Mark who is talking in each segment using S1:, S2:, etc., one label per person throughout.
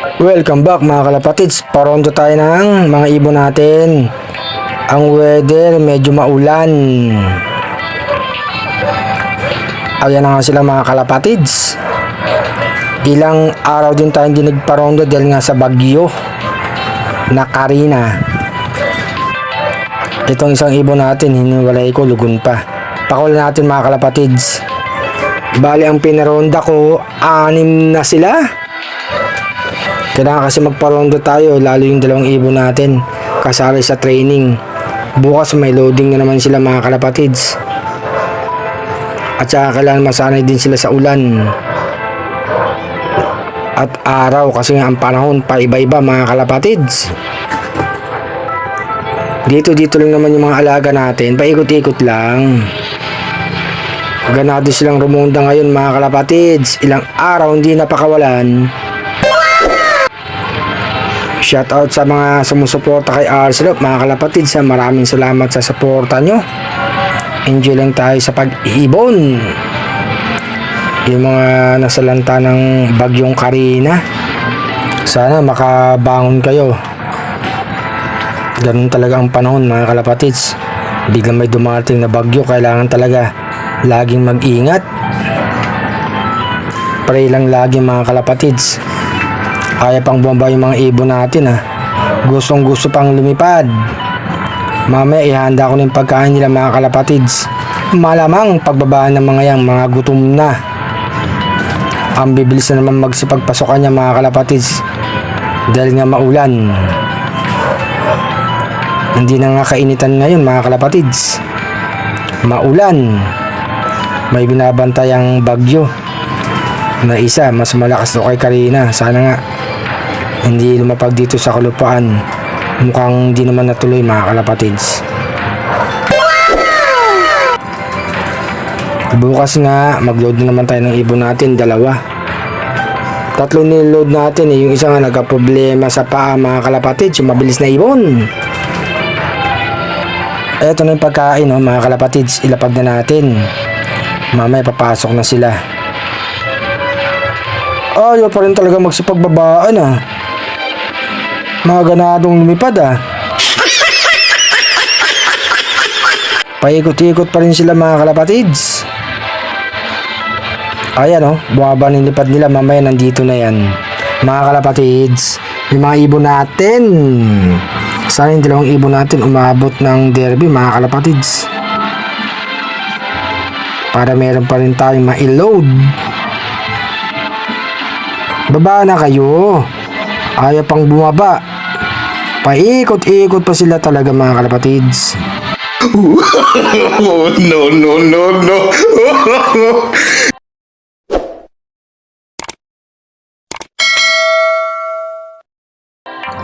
S1: Welcome back mga kalapatids. Paronto tayo ng mga ibon natin. Ang weather medyo maulan. Ayan na nga sila mga kalapatids. Ilang araw din tayo hindi nagparondo dahil nga sa bagyo na Karina. Itong isang ibon natin hiniwalay ko, lugon pa. Pakulan natin mga kalapatids. Bali ang pinaronda ko 6 na sila. Kailangan kasi magparondo tayo, lalo yung dalawang ibon natin kasali sa training. Bukas may loading na naman sila mga kalapatids. At saka kailangan masanay din sila sa ulan at araw kasi nga ang panahon pa iba-iba mga kalapatids. Dito lang naman yung mga alaga natin, paikot-ikot lang. Ganado silang rumonda ngayon mga kalapatids. Ilang araw hindi napakawalan. Shoutout sa mga sumusuporta kay Arcelot mga kalapatids. Maraming salamat sa suporta nyo. Enjoy lang tayo sa pag-ibon. Yung mga nasalanta ng bagyong Karina, sana makabangon kayo. Ganun talaga ang panahon mga kalapatids. Biglang may dumating na bagyo, kailangan talaga laging mag-ingat. Pray lang lagi mga kalapatids. Kaya pang bumaba yung mga ibon natin ha. Gustong gusto pang lumipad. Mamaya ihanda ko na yung pagkain nila mga kalapatids. Malamang pagbabaan ng mga yang mga gutom na. Ang bibilis na naman magsipagpasokan niya mga kalapatids dahil nga maulan. Hindi na nga kainitan ngayon mga kalapatids. Maulan. May binabantayang bagyo na isa, mas malakas to kay Karina. Sana nga hindi lumapag dito sa kalupaan. Mukhang hindi naman natuloy mga kalapatids. Bukas nga mag-load na naman tayo ng ibon natin, 2. 3 niload natin eh. Yung isa nga nagka-problema sa paa mga kalapatids, yung mabilis na ibon. Eto na yung pagkain mga kalapatids, ilapag na natin. Mamaya papasok na sila. Ayaw pa rin talaga magsipagbabaan mga ganadong lumipad Paikot-ikot pa rin sila mga kalapatids. Ayan bumaba ng lipad nila, mamaya nandito na yan mga kalapatids. Yung mga ibon natin, sana yung dalawang ibon natin umabot ng derby mga kalapatids, para meron pa rin tayong ma-load. Baba na kayo, ayaw pang bumaba. Paikot-ikot pa sila talaga mga kalapatids. No.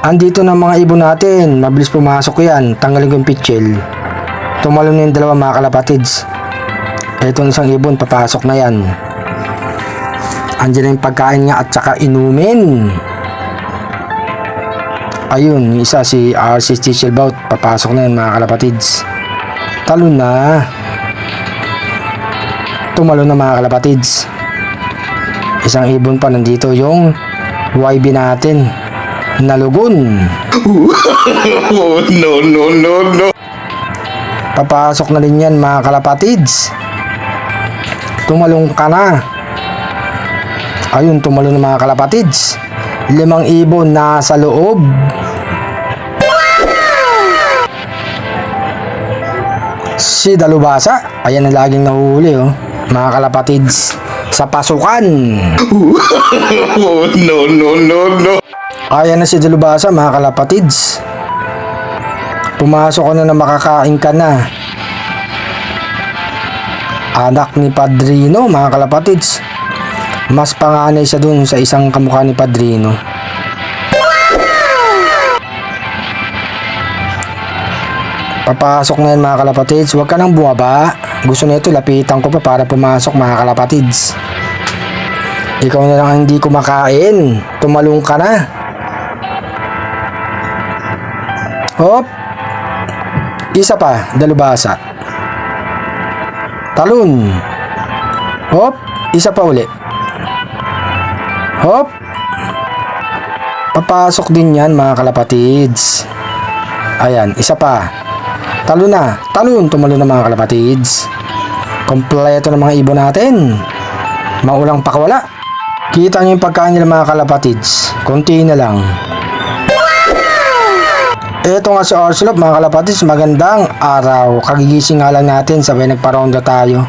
S1: Andito na mga ibon natin, mabilis pumasok yan. Tanggalin ko yung pitchel. Tumalon na yung 2 mga kalapatids. Etong isang ibon papasok na yan. Andiyan na yung pagkain nga at saka inumin. Ayun, yung isa si RC Stichelbout, papasok na yan mga kalapatids. Talon na. Tumalon na mga kalapatids. Isang ibon pa, nandito yung YB natin, nalugon. No. Papasok na rin yan mga kalapatids. Tumalong ka na. Ayun, tumalon na mga kalapatids. 5 ibon nasa loob. Si Dalubasa, ayan ang laging nahuli mga kalapatids sa pasukan. No. Ayan na si Dalubasa mga kalapatids. Pumasok ka na makakain ka na. Anak ni Padrino mga kalapatids. Mas panganay siya dun sa isang kamukha ni Padrino. Papasok na yan mga kalapatids. Huwag ka nang bumaba. Gusto nito lapitan ko pa para pumasok mga kalapatids. Ikaw na lang ang hindi kumakain. Tumalong ka na. Hop. Isa pa, Dalubasa. Talon. Hop. Isa pa uli. Hop. Papasok din yan mga kalapatids. Ayan, isa pa. Talon na. Talon, tumalon na mga kalapatids. Kompleto ng mga ibon natin. Maulang pakawala. Kita nyo yung pagkain nila mga kalapatids. Konti na lang. Eto nga si Orslop mga kalapatids. Magandang araw. Kagigising nga lang natin. Sabay nagparonda tayo.